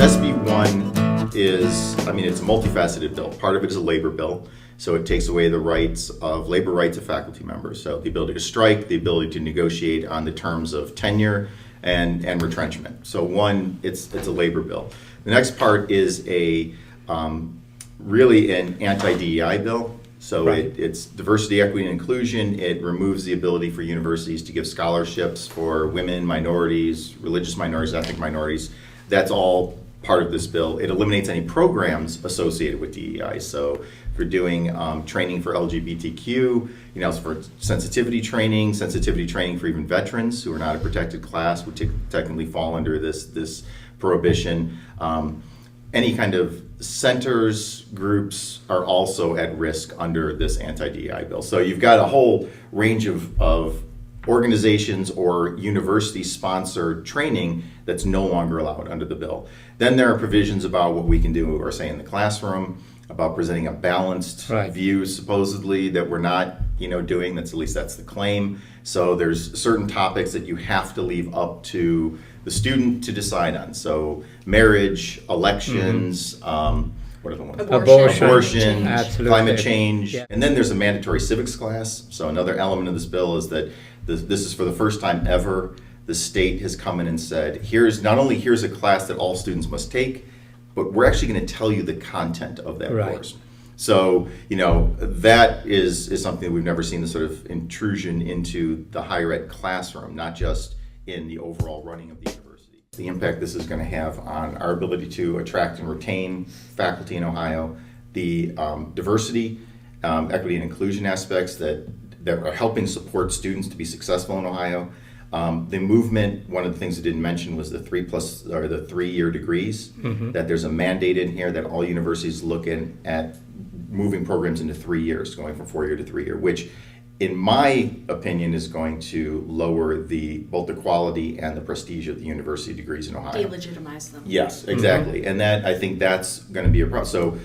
SB1 is, it's a multifaceted bill. Part of it is a labor bill, so it takes away the labor rights of faculty members. So the ability to strike, the ability to negotiate on the terms of tenure and retrenchment. So one, it's a labor bill. The next part is really an anti-DEI bill. So Right. it's diversity, equity, and inclusion. It removes the ability for universities to give scholarships for women, minorities, religious minorities, ethnic minorities. That's all part of this bill. It eliminates any programs associated with DEI. So if you're doing training for LGBTQ, for sensitivity training for even veterans who are not a protected class would technically fall under this prohibition. Any kind of centers, groups are also at risk under this anti-DEI bill. So you've got a whole range of organizations or university-sponsored training that's no longer allowed under the bill. Then there are provisions about what we can do or say in the classroom, about presenting a balanced Right. view, supposedly, that we're not doing. That's the claim. So there's certain topics that you have to leave up to the student to decide on. So marriage, elections, what are the ones? Abortion, Absolutely. climate change. Yeah. And then there's a mandatory civics class. So another element of this bill is that this is for the first time ever, the state has come in and said, here's a class that all students must take, but we're actually going to tell you the content of that Right. course. So, that is something that we've never seen, the sort of intrusion into the higher ed classroom, not just in the overall running of the university. The impact this is going to have on our ability to attract and retain faculty in Ohio, the diversity, equity, and inclusion aspects that are helping support students to be successful in Ohio. The movement, one of the things I didn't mention was the 3-year degrees, that there's a mandate in here that all universities look at moving programs into 3 years, going from 4-year to 3-year, which in my opinion is going to lower both the quality and the prestige of the university degrees in Ohio. Delegitimize them. Yes, exactly. And I think that's going to be a problem. So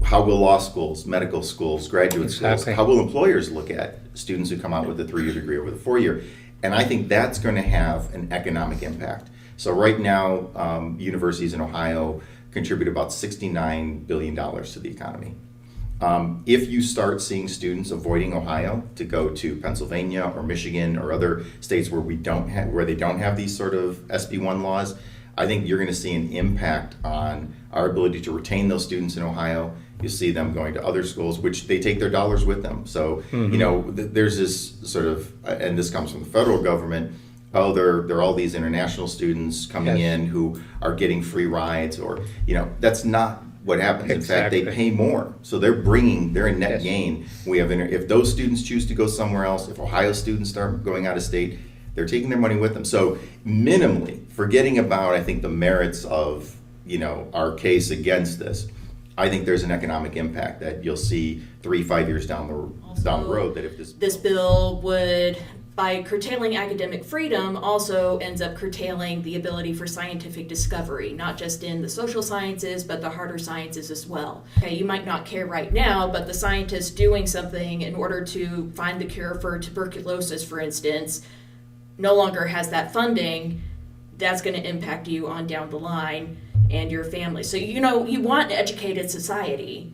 how will law schools, medical schools, graduate schools, Exactly. how will employers look at students who come out with a 3-year degree over the 4-year? And I think that's going to have an economic impact. So right now, universities in Ohio contribute about $69 billion to the economy. If you start seeing students avoiding Ohio to go to Pennsylvania or Michigan or other states where they don't have these sort of SB1 laws, I think you're going to see an impact on our ability to retain those students in Ohio. You see them going to other schools, which they take their dollars with them. So, there's this sort of, and this comes from the federal government, there are all these international students coming Yes. in who are getting free rides, or, that's not what happens. Exactly. In fact, they pay more. So they're in net Yes. gain. If those students choose to go somewhere else, if Ohio students start going out of state, they're taking their money with them. So minimally, forgetting about, I think, the merits of, our case against this, I think there's an economic impact that you'll see 3-5 years down the road, that if This bill would, by curtailing academic freedom, also ends up curtailing the ability for scientific discovery, not just in the social sciences, but the harder sciences as well. Okay, you might not care right now, but the scientist doing something in order to find the cure for tuberculosis, for instance, no longer has that funding. That's going to impact you on down the line and your family. So, you want an educated society.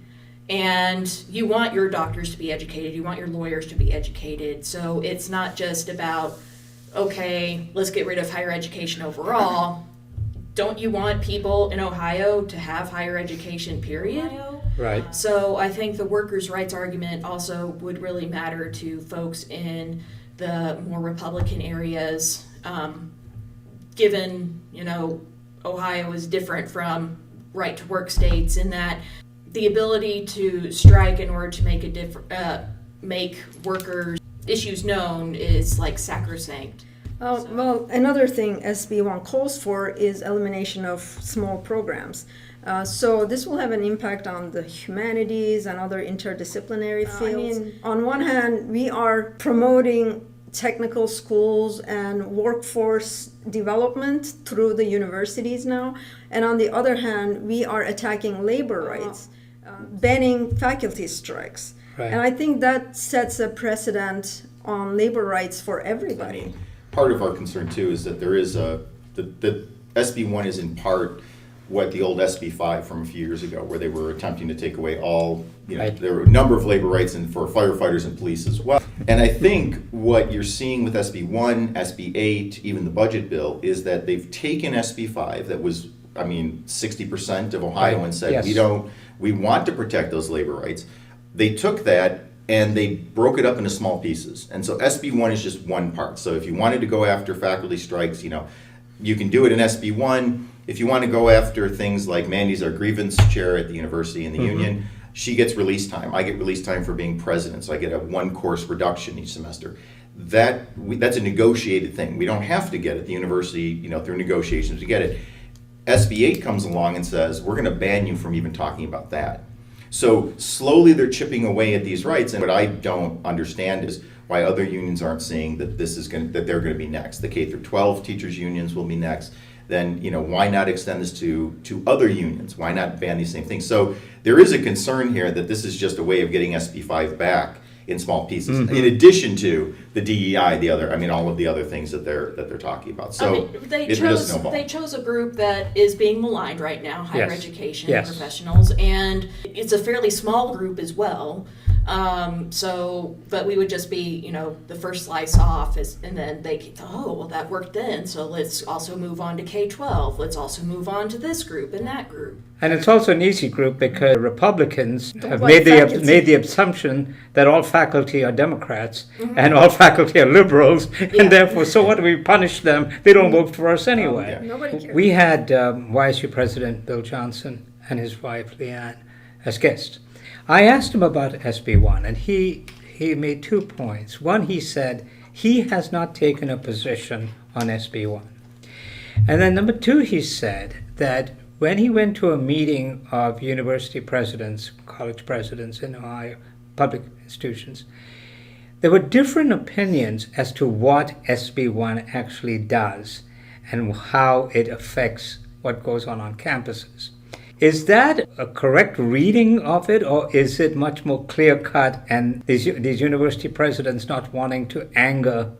And you want your doctors to be educated, you want your lawyers to be educated. So it's not just about, okay, let's get rid of higher education overall. Don't you want people in Ohio to have higher education, period? Right. So I think the workers' rights argument also would really matter to folks in the more Republican areas, given, Ohio is different from right-to-work states in that the ability to strike in order to make workers' issues known is like sacrosanct. Well, another thing SB1 calls for is elimination of small programs. So this will have an impact on the humanities and other interdisciplinary fields. On one hand, we are promoting technical schools and workforce development through the universities now. And on the other hand, we are attacking labor rights, banning faculty strikes. Right. And I think that sets a precedent on labor rights for everybody. Part of our concern too is that there is the SB1 is in part what the old SB5 from a few years ago, where they were attempting to take away all, Right. there were a number of labor rights for firefighters and police as well. And I think what you're seeing with SB1, SB8, even the budget bill, is that they've taken SB5 that was, 60% of Ohio Right. and said, Yes. we want to protect those labor rights. They took that and they broke it up into small pieces. And so SB1 is just one part. So if you wanted to go after faculty strikes, you can do it in SB1. If you want to go after things like Mandy's our grievance chair at the university and the union, she gets release time. I get release time for being president, so I get a 1-course reduction each semester. That's a negotiated thing. We don't have to get it. The university, through negotiations, to get it. SB8 comes along and says, we're going to ban you from even talking about that. So slowly they're chipping away at these rights, and what I don't understand is why other unions aren't seeing that that they're going to be next. The K through 12 teachers unions will be next. Then why not extend this to other unions? Why not ban these same things? So there is a concern here that this is just a way of getting SB5 back in small pieces, in addition to the DEI, all of the other things that they're talking about. So they it does snowball. chose a group that is being maligned right now, higher Yes. education Yes. professionals, and it's a fairly small group as well. But we would just be, the first slice off, and then they, that worked then, so let's also move on to K-12. Let's also move on to this group and that group. And it's also an easy group because Republicans have like faculty. made the assumption that all faculty are Democrats and all faculty are liberals, Yeah. and therefore, so what do we punish them? They don't vote for us anyway. yeah. Nobody cares. We had YSU President Bill Johnson and his wife Leanne as guests. I asked him about SB1, and he made 2 points. One, he said he has not taken a position on SB1. And then number 2, he said that when he went to a meeting of university presidents, college presidents in Ohio, public institutions, there were different opinions as to what SB1 actually does and how it affects what goes on campuses. Is that a correct reading of it, or is it much more clear-cut and these university presidents not wanting to anger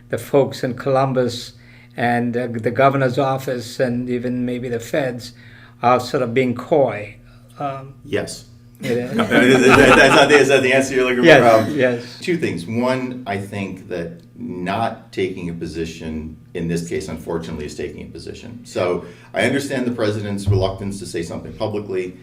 the folks in Columbus and the governor's office and even maybe the feds are sort of being coy? Yes. Yeah. Is that the answer you're looking for? Yes, yes. 2 things. One, I think that not taking a position in this case, unfortunately, is taking a position. So I understand the president's reluctance to say something publicly,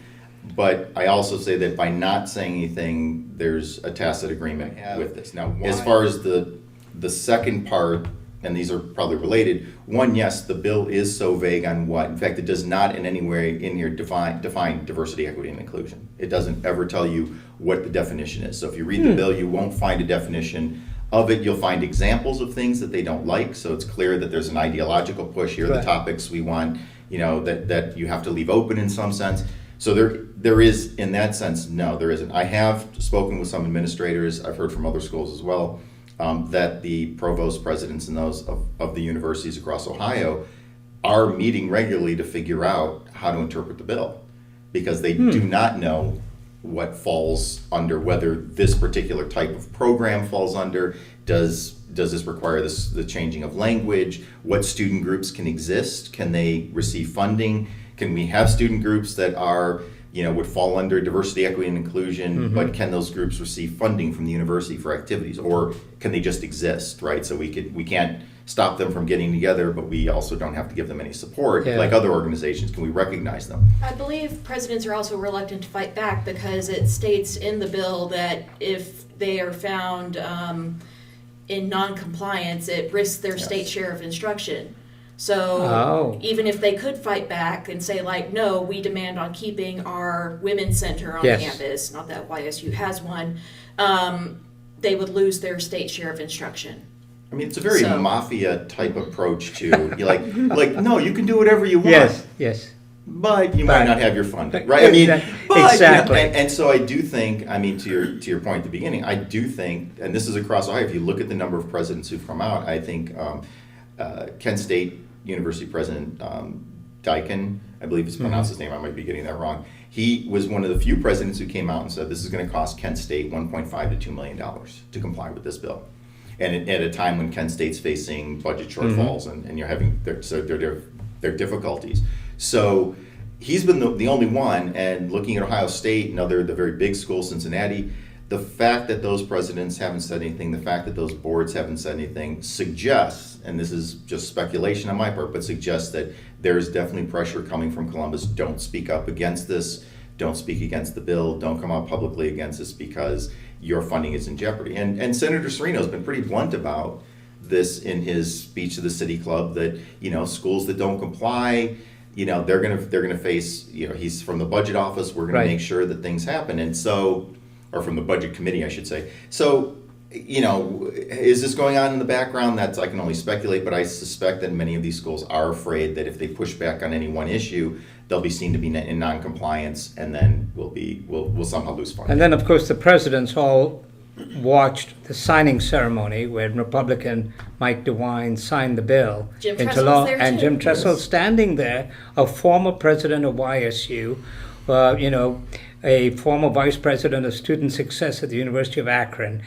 but I also say that by not saying anything, there's a tacit agreement with this. Now, as far as the second part, and these are probably related, one, yes, the bill is so vague on what. In fact, it does not in any way in here define diversity, equity, and inclusion. It doesn't ever tell you what the definition is. So if you read the bill, you won't find a definition of it. You'll find examples of things that they don't like. So it's clear that there's an ideological push. Here are the Right. topics we want, that you have to leave open in some sense. So there is, in that sense, no, there isn't. I have spoken with some administrators. I've heard from other schools as well. That the provost presidents and those of the universities across Ohio are meeting regularly to figure out how to interpret the bill, because they do not know what falls under, whether this particular type of program falls under. Does this require the changing of language? What student groups can exist? Can they receive funding? Can we have student groups that are, would fall under diversity, equity, and inclusion, but can those groups receive funding from the university for activities, or can they just exist, right? So we can't stop them from getting together, but we also don't have to give them any support, Yeah. like other organizations. Can we recognize them? I believe presidents are also reluctant to fight back because it states in the bill that if they are found in non-compliance, it risks their state share of instruction. So even if they could fight back and say, like, no, we demand on keeping our women's center on Yes. campus, not that YSU has one, they would lose their state share of instruction. I mean, it's a very So- mafia type approach to, you're like, no, you can do whatever you want. Yes, yes. But you might But- not have your funding, right? I mean, Exactly. And so I do think, to your point at the beginning, I do think, and this is across Ohio, if you look at the number of presidents who've come out, I think Kent State University President Dyken, I believe it's pronounced his name, I might be getting that wrong. He was one of the few presidents who came out and said this is going to cost Kent State $1.5 to $2 million to comply with this bill. And at a time when Kent State's facing budget shortfalls and you're having their difficulties. So he's been the only one, and looking at Ohio State and the very big schools, Cincinnati, the fact that those presidents haven't said anything, the fact that those boards haven't said anything suggests, and this is just speculation on my part, but suggests that there's definitely pressure coming from Columbus. Don't speak up against this. Don't speak against the bill. Don't come out publicly against this because your funding is in jeopardy. And Senator Serino's been pretty blunt about this in his speech to the City Club, that schools that don't comply, they're gonna face. He's from the budget office. We're gonna make sure that things happen, and so, or from the budget committee, I should say. So, is this going on in the background? I can only speculate, but I suspect that many of these schools are afraid that if they push back on any one issue, they'll be seen to be in non-compliance, and then we'll somehow lose funding. And then, of course, the presidents all watched the signing ceremony when Republican Mike DeWine signed the bill Jim into Tressel's law, there and too. Jim Tressel standing there, a former president of YSU, a former vice president of student success at the University of Akron.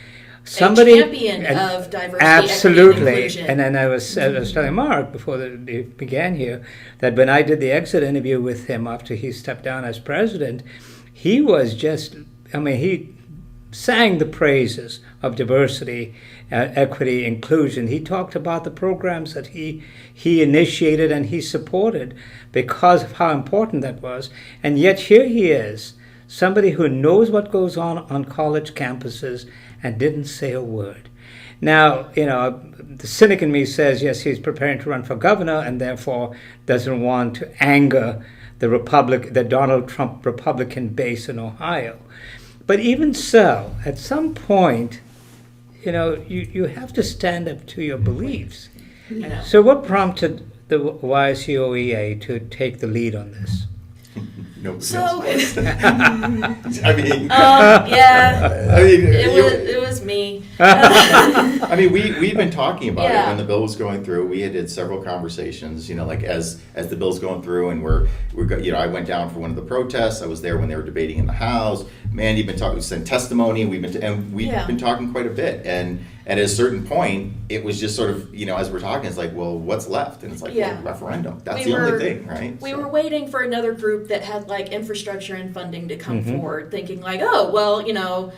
A champion of diversity, absolutely. equity, and inclusion. And then I was telling Mark before it began here that when I did the exit interview with him after he stepped down as president, he was he sang the praises of diversity, equity, inclusion. He talked about the programs that he initiated and he supported because of how important that was. And yet here he is, somebody who knows what goes on college campuses and didn't say a word. Now, the cynic in me says, yes, he's preparing to run for governor and therefore doesn't want to anger the Donald Trump Republican base in Ohio. But even so, at some point, you have to stand up to your beliefs. So what prompted the YSUOEA to take the lead on this? It was me. We've been talking about it when the bill was going through. We had several conversations, as the bill's going through, and I went down for one of the protests. I was there when they were debating in the House. Mandy sent testimony. We've been talking quite a bit, and at a certain point, it was just sort of, as we're talking, it's like, well, what's left? And it's like, well, referendum. That's the only thing, right? We were waiting for another group that had infrastructure and funding to come forward, thinking oh, well,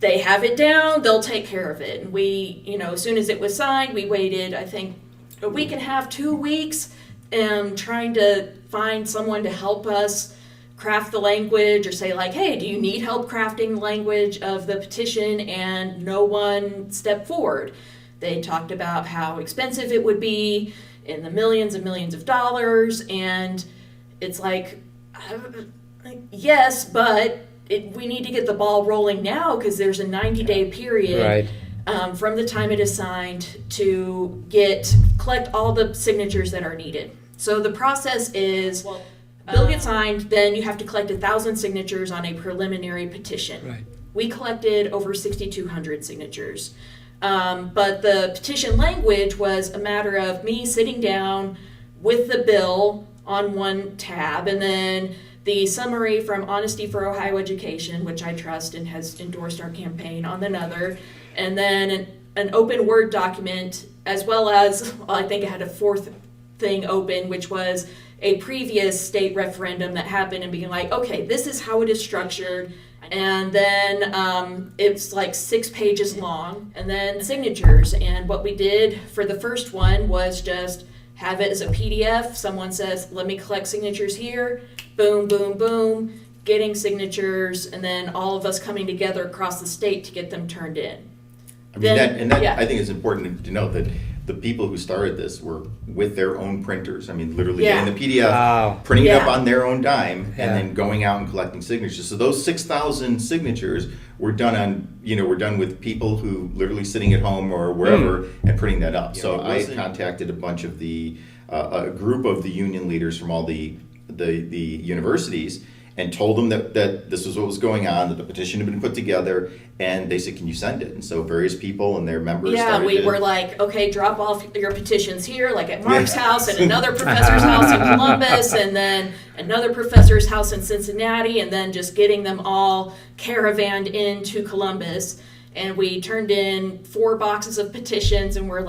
they have it down, they'll take care of it. And we, as soon as it was signed, we waited, I think, a week and a half, 2 weeks, trying to find someone to help us craft the language or say hey, do you need help crafting the language of the petition? And no one stepped forward. They talked about how expensive it would be in the millions and millions of dollars, and it's yes, but we need to get the ball rolling now because there's a 90-day period from the time it is signed to collect all the signatures that are needed. So the process is, bill gets signed, then you have to collect 1,000 signatures on a preliminary petition. Right. We collected over 6,200 signatures. But the petition language was a matter of me sitting down with the bill on one tab, and then the summary from Honesty for Ohio Education, which I trust and has endorsed our campaign, on another, and then an open Word document, as well as, I think I had a fourth thing open, which was a previous state referendum that happened, and being okay, this is how it is structured. And then it's 6 pages long, and then signatures. And what we did for the first one was just have it as a PDF. Someone says, let me collect signatures here. Boom, boom, boom, getting signatures, and then all of us coming together across the state to get them turned in. I think it's important to note that the people who started this were with their own printers. Literally getting the PDF, printing it up on their own dime, and then going out and collecting signatures. So those 6,000 signatures were done with people who literally sitting at home or wherever and printing that up. So I contacted a bunch of a group of the union leaders from all the universities and told them that this was what was going on, that the petition had been put together, and they said, can you send it? And so various people and their members started we were okay, drop off your petitions here, at Mark's house, and another professor's house in Columbus, and then another professor's house in Cincinnati, and then just getting them all caravanned into Columbus. And we turned in 4 boxes of petitions, and we're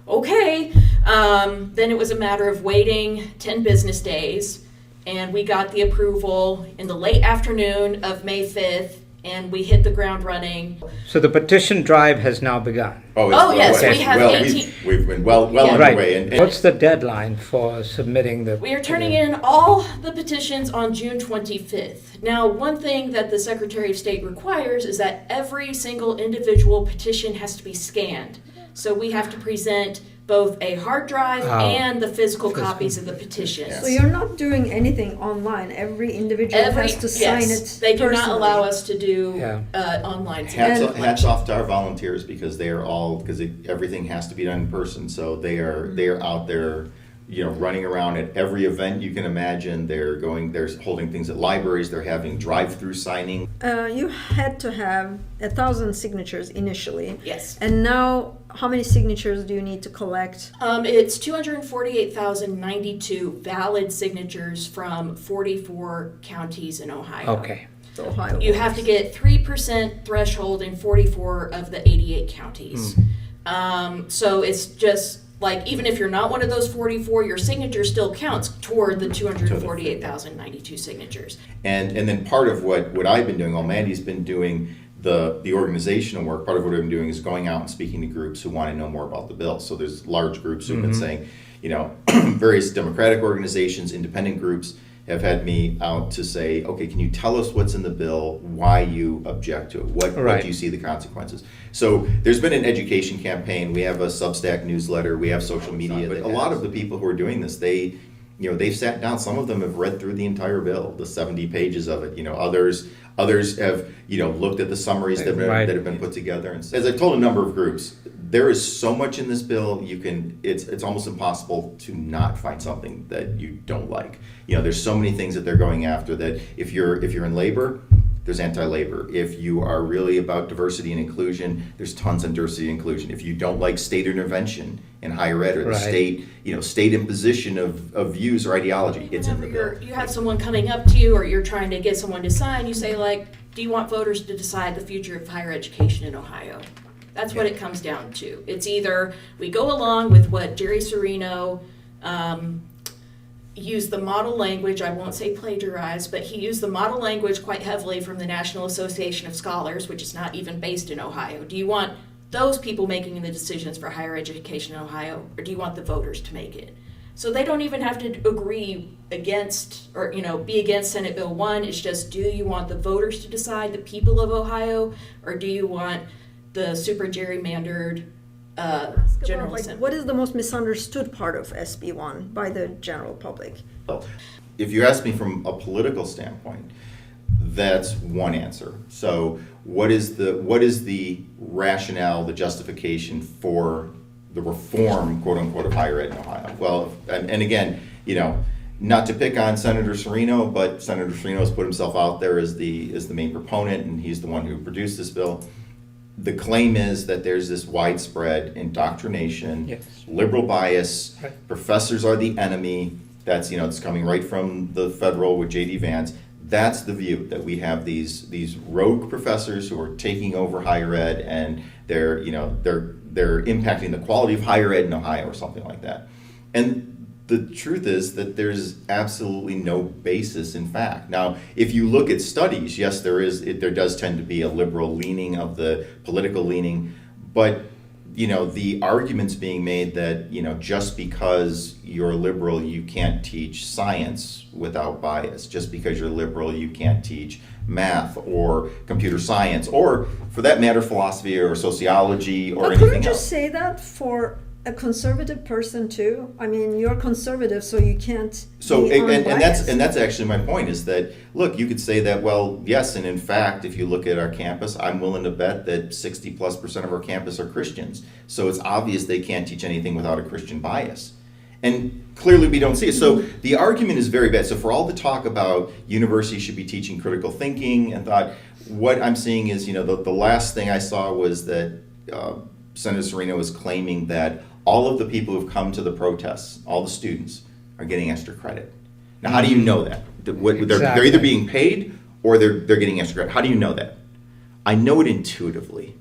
okay. Then it was a matter of waiting 10 business days and we got the approval in the late afternoon of May 5th, and we hit the ground running. So the petition drive has now begun. Yes, we have 18. We've been well Yeah. underway. Right. What's the deadline for submitting the? We are turning in all the petitions on June 25th. Now, one thing that the Secretary of State requires is that every single individual petition has to be scanned. So we have to present both a hard drive and the physical copies of the petitions. So you're not doing anything online. Every individual has to sign it They do not personally. allow us to do Yeah. online. Hats off to our volunteers because they are all everything has to be done in person. So they are out there, running around at every event you can imagine. They're holding things at libraries. They're having drive-through signing. You had to have 1,000 signatures initially. Yes. And now, how many signatures do you need to collect? It's 248,092 valid signatures from 44 counties in Ohio. Okay. So Ohio. You have to get 3% threshold in 44 of the 88 counties. So it's just like, even if you're not one of those 44, your signature still counts toward the 248,092 signatures. And then part of what I've been doing, while Mandy's been doing the organizational work, part of what I've been doing is going out and speaking to groups who want to know more about the bill. So there's large groups who've been saying, various Democratic organizations, independent groups have had me out to say, okay, can you tell us what's in the bill, why you object to it, what do you see the consequences? So there's been an education campaign. We have a Substack newsletter. We have social media. But a lot of the people who are doing this, they've sat down. Some of them have read through the entire bill, the 70 pages of it. Others have looked at the summaries that have been put together. And as I've told a number of groups, there is so much in this bill. It's almost impossible to not find something that you don't like. There's so many things that they're going after that if you're in labor, there's anti-labor. If you are really about diversity and inclusion, there's tons on diversity and inclusion. If you don't like state intervention in higher ed or the state imposition of views or ideology, it's in the bill. You have someone coming up to you, or you're trying to get someone to sign, you say, like, do you want voters to decide the future of higher education in Ohio? That's what it comes down to. It's either we go along with what Jerry Serino used the model language, I won't say plagiarized, but he used the model language quite heavily from the National Association of Scholars, which is not even based in Ohio. Do you want those people making the decisions for higher education in Ohio, or do you want the voters to make it? So they don't even have to agree against or be against Senate Bill 1. It's just, do you want the voters to decide, the people of Ohio, or do you want the super gerrymandered General Assembly? What is the most misunderstood part of SB1 by the general public? If you ask me from a political standpoint, that's one answer. So what is the rationale, the justification for the reform, quote unquote, of higher ed in Ohio? Well, and again, not to pick on Senator Serino, but Senator Serino has put himself out there as the main proponent, and he's the one who produced this bill. The claim is that there's this widespread indoctrination, liberal bias, professors are the enemy. That's, it's coming right from the federal with J.D. Vance. That's the view, that we have these rogue professors who are taking over higher ed, and they're impacting the quality of higher ed in Ohio or something like that. And the truth is that there's absolutely no basis in fact. Now, if you look at studies, yes, there does tend to be a liberal leaning of the political leaning, but the arguments being made that just because you're liberal you can't teach science without bias, just because you're liberal you can't teach math or computer science, or for that matter philosophy or sociology or anything else. Couldn't you say that for a conservative person too? I mean, you're conservative, so you can't. So be and that's actually my point, is that, look, you could say that, well, yes, and in fact, if you look at our campus, I'm willing to bet that 60+% of our campus are Christians. So it's obvious they can't teach anything without a Christian bias. And clearly we don't see it. So the argument is very bad. So for all the talk about universities should be teaching critical thinking and thought, what I'm seeing is, the last thing I saw was that Senator Serino was claiming that all of the people who've come to the protests, all the students, are getting extra credit. Now, how do you know that? They're either being paid or they're getting extra credit. How do you know that? I know it intuitively.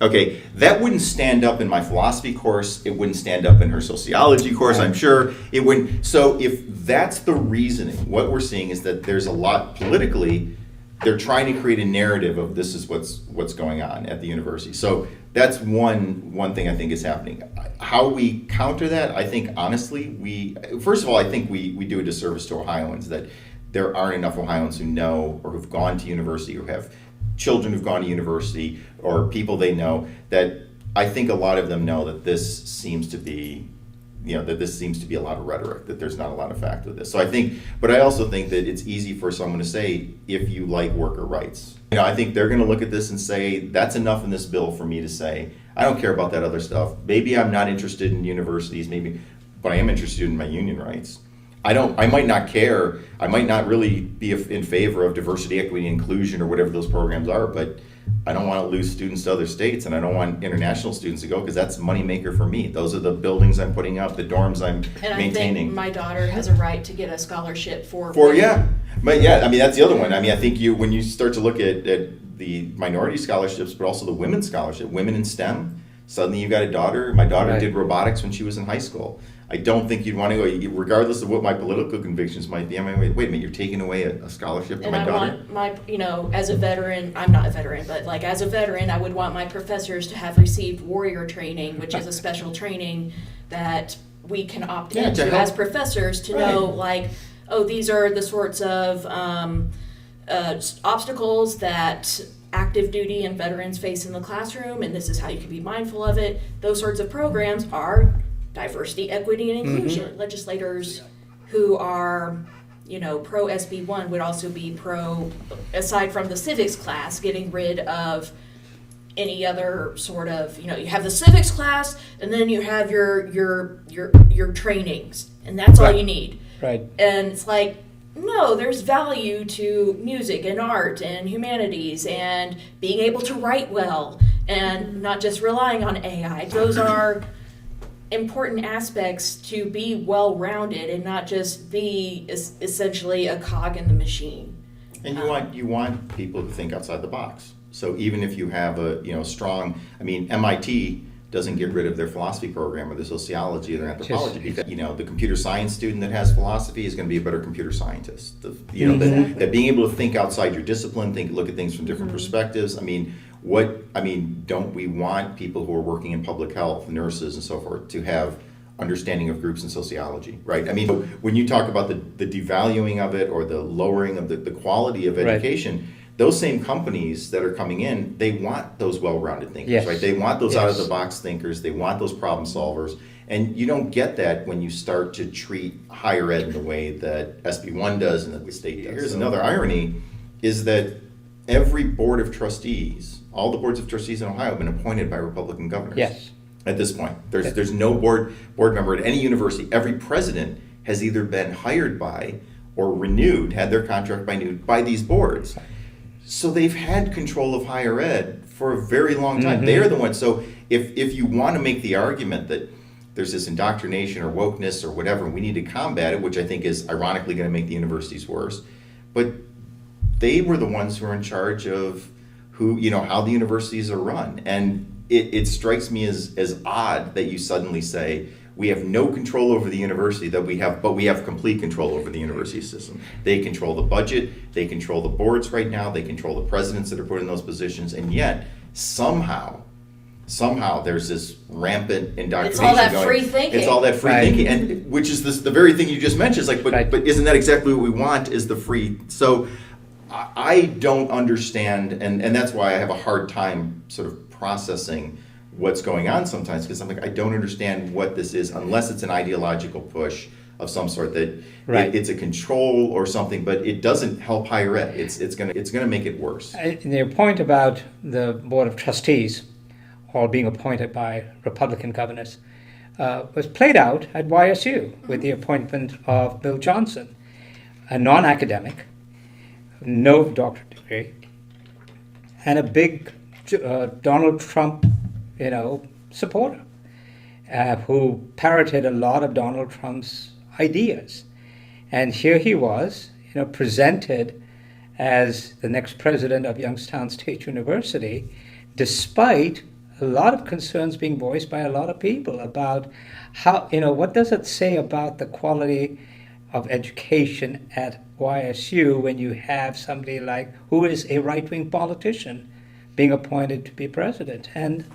Okay, that wouldn't stand up in my philosophy course. It wouldn't stand up in her sociology course, I'm sure. It wouldn't. So if that's the reasoning, what we're seeing is that there's a lot politically, they're trying to create a narrative of this is what's going on at the university. So that's one thing I think is happening. How we counter that, I think honestly, first of all, I think we do a disservice to Ohioans that there aren't enough Ohioans who know or who've gone to university or have children who've gone to university or people they know, that I think a lot of them know that this seems to be, that this seems to be a lot of rhetoric, that there's not a lot of fact with this. So I think, but I also think that it's easy for someone to say, if you like worker rights. I think they're going to look at this and say, that's enough in this bill for me to say, I don't care about that other stuff. Maybe I'm not interested in universities, but I am interested in my union rights. I might not care. I might not really be in favor of diversity, equity, and inclusion or whatever those programs are, but I don't want to lose students to other states, and I don't want international students to go because that's a moneymaker for me. Those are the buildings I'm putting up, the dorms I'm maintaining. I think my daughter has a right to get a scholarship for yeah. But yeah, I mean, that's the other one. I mean, I think when you start to look at the minority scholarships, but also the women's scholarship, women in STEM, suddenly you've got a daughter. My daughter did robotics when she was in high school. I don't think you'd want to go, regardless of what my political convictions might be. I mean, wait a minute, you're taking away a scholarship to my daughter? And I want my, as a veteran, I'm not a veteran, but like as a veteran, I would want my professors to have received warrior training, which is a special training that we can opt into as professors to know, like, oh, these are the sorts of obstacles that active duty and veterans face in the classroom, and this is how you can be mindful of it. Those sorts of programs are diversity, equity, and inclusion. Legislators who are, pro SB1 would also be pro, aside from the civics class, getting rid of any other sort of, you have the civics class, and then you have your trainings, and that's all you need. Right. And it's like, no, there's value to music and art and humanities and being able to write well and not just relying on AI. Those are important aspects to be well-rounded and not just be essentially a cog in the machine. And you want people to think outside the box. So even if you have a strong, MIT doesn't get rid of their philosophy program or their sociology or their anthropology because the computer science student that has philosophy is going to be a better computer scientist. That being able to think outside your discipline, look at things from different perspectives. Don't we want people who are working in public health, nurses and so forth, to have understanding of groups and sociology, right? When you talk about the devaluing of it or the lowering of the quality of education, those same companies that are coming in, they want those well-rounded thinkers, right? They want those out-of-the-box thinkers. They want those problem solvers. And you don't get that when you start to treat higher ed in the way that SB1 does and that the state does. Here's another irony, is that every board of trustees, all the boards of trustees in Ohio have been appointed by Republican governors. Yes. At this point. There's no board member at any university. Every president has either been hired by or had their contract renewed by these boards. So they've had control of higher ed for a very long time. They're the ones. So if you want to make the argument that there's this indoctrination or wokeness or whatever, we need to combat it, which I think is ironically going to make the universities worse. But they were the ones who are in charge of how the universities are run. And it strikes me as odd that you suddenly say, we have no control over the university but we have complete control over the university system. They control the budget, they control the boards right now, they control the presidents that are put in those positions, and yet somehow there's this rampant indoctrination. It's all that free thinking. It's all that free thinking, and which is the very thing you just mentioned. It's like, but isn't that exactly what we want? Is the free? So I don't understand, and that's why I have a hard time sort of processing what's going on sometimes, because I'm like, I don't understand what this is unless it's an ideological push of some sort that it's a control or something, but it doesn't help higher ed. It's gonna make it worse. And your point about the Board of Trustees all being appointed by Republican governors was played out at YSU with the appointment of Bill Johnson, a non-academic, no doctorate degree, and a big Donald Trump supporter who parroted a lot of Donald Trump's ideas. And here he was, presented as the next president of Youngstown State University, despite a lot of concerns being voiced by a lot of people about how, what does it say about the quality of education at YSU when you have somebody who is a right-wing politician being appointed to be president? And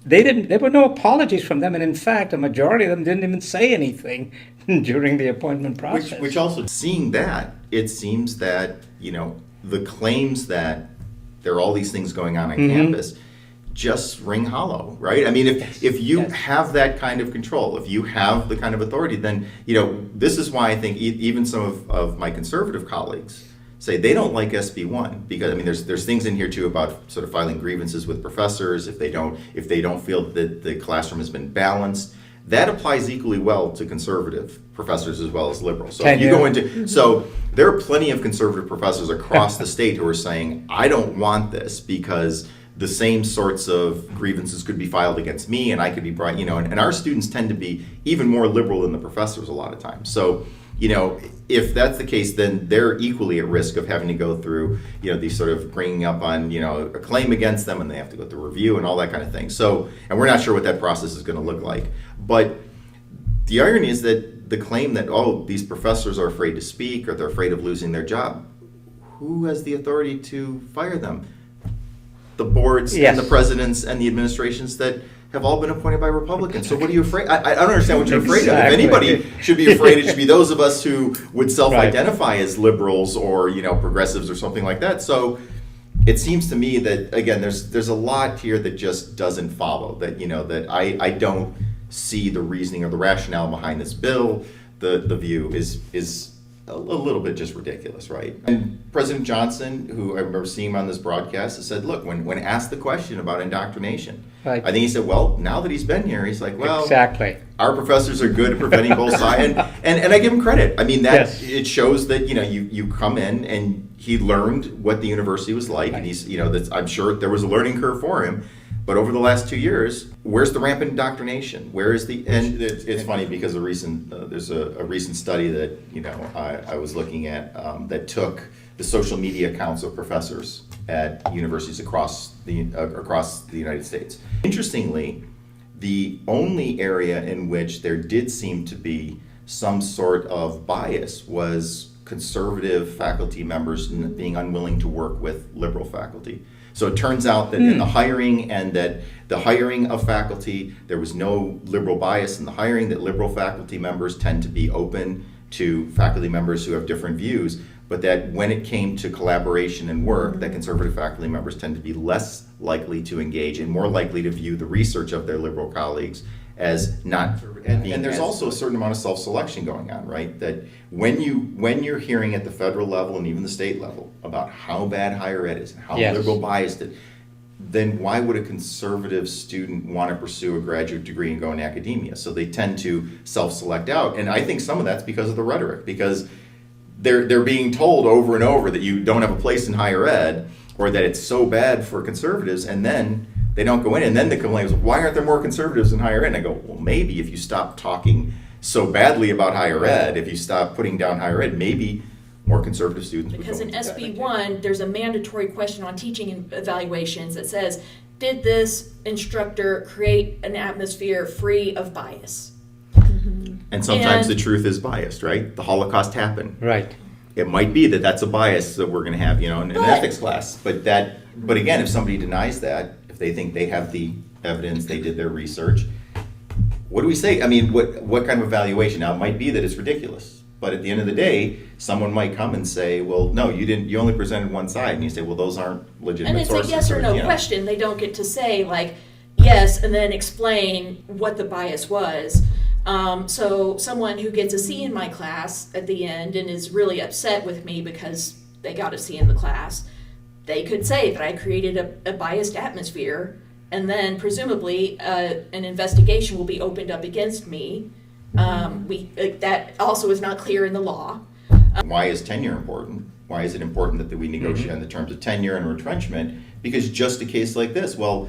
there were no apologies from them, and in fact, a majority of them didn't even say anything during the appointment process. Which also, seeing that, it seems that, the claims that there are all these things going on campus just ring hollow, right? I mean, if you have that kind of control, if you have the kind of authority, then, this is why I think even some of my conservative colleagues say they don't like SB1, because, I mean, there's things in here too about sort of filing grievances with professors if they don't feel that the classroom has been balanced. That applies equally well to conservative professors as well as liberals. So if you go into, so there are plenty of conservative professors across the state who are saying, I don't want this because the same sorts of grievances could be filed against me and I could be brought, and our students tend to be even more liberal than the professors a lot of times. So, if that's the case, then they're equally at risk of having to go through, these sort of bringing up on, a claim against them, and they have to go through review and all that kind of thing. So, and we're not sure what that process is going to look like. But the irony is that the claim that, these professors are afraid to speak or they're afraid of losing their job, who has the authority to fire them? The boards and the presidents and the administrations that have all been appointed by Republicans. So what are you afraid? I don't understand what you're afraid of. If anybody should be afraid, it should be those of us who would self-identify as liberals or progressives or something like that. So it seems to me that, again, there's a lot here that just doesn't follow. That that I don't see the reasoning or the rationale behind this bill. The view is a little bit just ridiculous, right? And President Johnson, who I remember seeing him on this broadcast, has said, look, when asked the question about indoctrination, I think he said, well, now that he's been here, he's like, well, exactly. Our professors are good at preventing both sides, and I give him credit. I mean, that it shows that you come in and he learned what the university was like, and he's I'm sure there was a learning curve for him. But over the last 2 years, where's the rampant indoctrination? Where is the? And it's funny because there's a recent study that I was looking at that took the social media accounts of professors at universities across the United States. Interestingly, the only area in which there did seem to be some sort of bias was conservative faculty members being unwilling to work with liberal faculty. So it turns out that in the hiring of faculty, there was no liberal bias in the hiring, that liberal faculty members tend to be open to faculty members who have different views, but that when it came to collaboration and work, that conservative faculty members tend to be less likely to engage and more likely to view the research of their liberal colleagues as not. And there's also a certain amount of self-selection going on, right? That when you're hearing at the federal level and even the state level about how bad higher ed is and how liberal biased it, then why would a conservative student want to pursue a graduate degree and go in academia? So they tend to self-select out, and I think some of that's because of the rhetoric, because they're being told over and over that you don't have a place in higher ed, or that it's so bad for conservatives, and then they don't go in, and then the complaint is, why aren't there more conservatives in higher ed? And I go, well, maybe if you stop talking so badly about higher ed, if you stop putting down higher ed, maybe more conservative students would go. Because in SB1, there's a mandatory question on teaching evaluations that says, did this instructor create an atmosphere free of bias? And sometimes the truth is biased, right? The Holocaust happened. Right. It might be that that's a bias that we're going to have, in an ethics class. But again, if somebody denies that, if they think they have the evidence, they did their research, what do we say? I mean, what kind of evaluation? Now, it might be that it's ridiculous, but at the end of the day, someone might come and say, well, no, you didn't. You only presented one side, and you say, well, those aren't legitimate sources. And it's a yes or no question. They don't get to say yes and then explain what the bias was. So someone who gets a C in my class at the end and is really upset with me because they got a C in the class, they could say that I created a biased atmosphere, and then presumably an investigation will be opened up against me. That also is not clear in the law. Why is tenure important? Why is it important that we negotiate on the terms of tenure and retrenchment? Because just a case like this, well,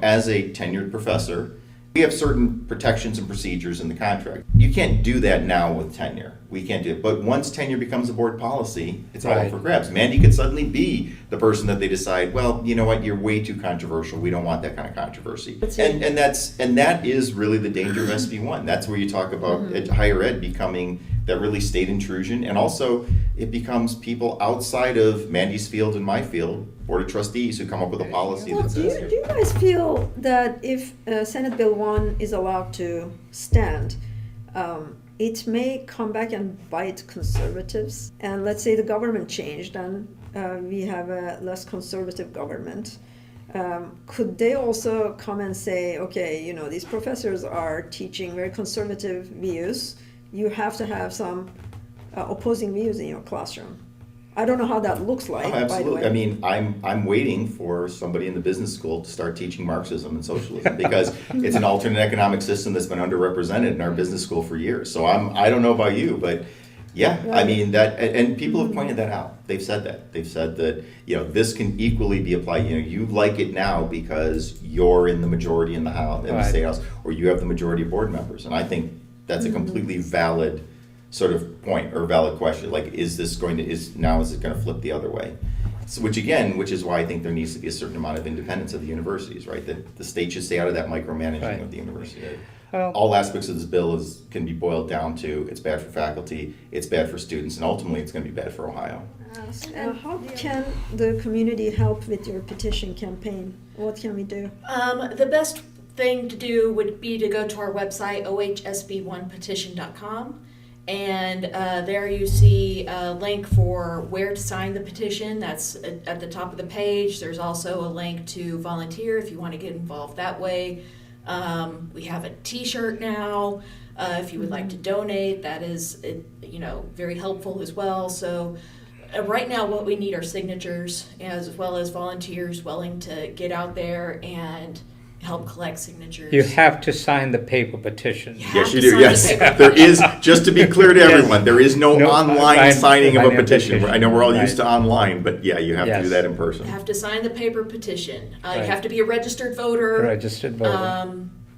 as a tenured professor, We have certain protections and procedures in the contract. You can't do that now with tenure. We can't do it. But once tenure becomes a board policy, it's all Right. up for grabs. Mandy could suddenly be the person that they decide, well, you know what, you're way too controversial. We don't want that kind of controversy. And that is really the danger of SB1. That's where you talk about higher ed becoming that really state intrusion, and also it becomes people outside of Mandy's field and my field, board of trustees, who come up with a policy Well, that do says. you guys feel that if Senate Bill 1 is allowed to stand, it may come back and bite conservatives? And let's say the government changed and we have a less conservative government. Could they also come and say, okay, you know, these professors are teaching very conservative views. You have to have some opposing views in your classroom. I don't know how that looks like, Oh, by the absolutely. way. I mean, I'm waiting for somebody in the business school to start teaching Marxism and socialism because it's an alternate economic system that's been underrepresented in our business school for years. So I don't know about you, but yeah, I mean that, and people have pointed that out. They've said that. They've said that, you know, this can equally be applied. You know, you like it now because you're in the majority in the house, in the state house, or you have the majority of board members. And I think that's a completely valid sort of point or valid question. Like, is it going to flip the other way? So, which is why I think there needs to be a certain amount of independence of the universities, right? That the state should stay out of that micromanaging of the university. Well- All aspects of this bill can be boiled down to it's bad for faculty, it's bad for students, and ultimately it's going to be bad for Ohio. And how can the community help with your petition campaign? What can we do? The best thing to do would be to go to our website, ohsb1petition.com, and there you see a link for where to sign the petition. That's at the top of the page. There's also a link to volunteer if you want to get involved that way. We have a t-shirt now. If you would like to donate, that is, very helpful as well. So right now what we need are signatures, as well as volunteers willing to get out there and help collect signatures. You have to sign the paper petition. Yeah. Yes, you to do. sign Yes, the paper. there is. Just to be clear to everyone, there is no online Right, signing of a signing a petition. petition. I know we're all used Right. to online, but yeah, you have to Yes. do that in person. You have to sign the paper petition. You Right. have to be a registered voter. Registered voter.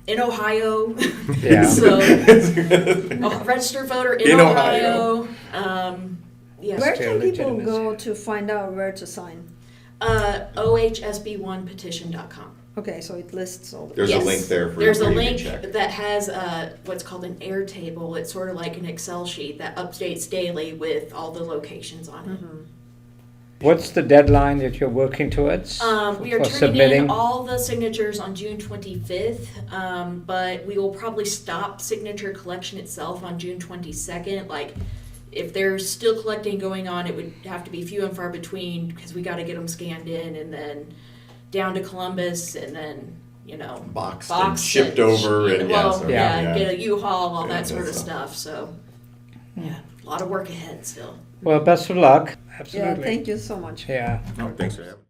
In Ohio. Yeah. So, a registered voter in Ohio. Yes. Where Still can people legitimacy. go to find out where to sign? ohsb1petition.com. Okay, so it lists all the. There's a link there for There's you a to link check. that has what's called an air table. It's sort of like an Excel sheet that updates daily with all the locations on it. What's the deadline that you're working towards We are for turning submitting? in all the signatures on June 25th, but we will probably stop signature collection itself on June 22nd. Like, if there's still collecting going on, it would have to be few and far between because we got to get them scanned in and then down to Columbus and then, Boxed and shipped over and get a U-Haul, all Yeah, that sort of that's stuff. So, yeah, a lot of work ahead still. Well, best of luck. Absolutely. Yeah, thank you so much. Yeah. Oh, thanks for having me.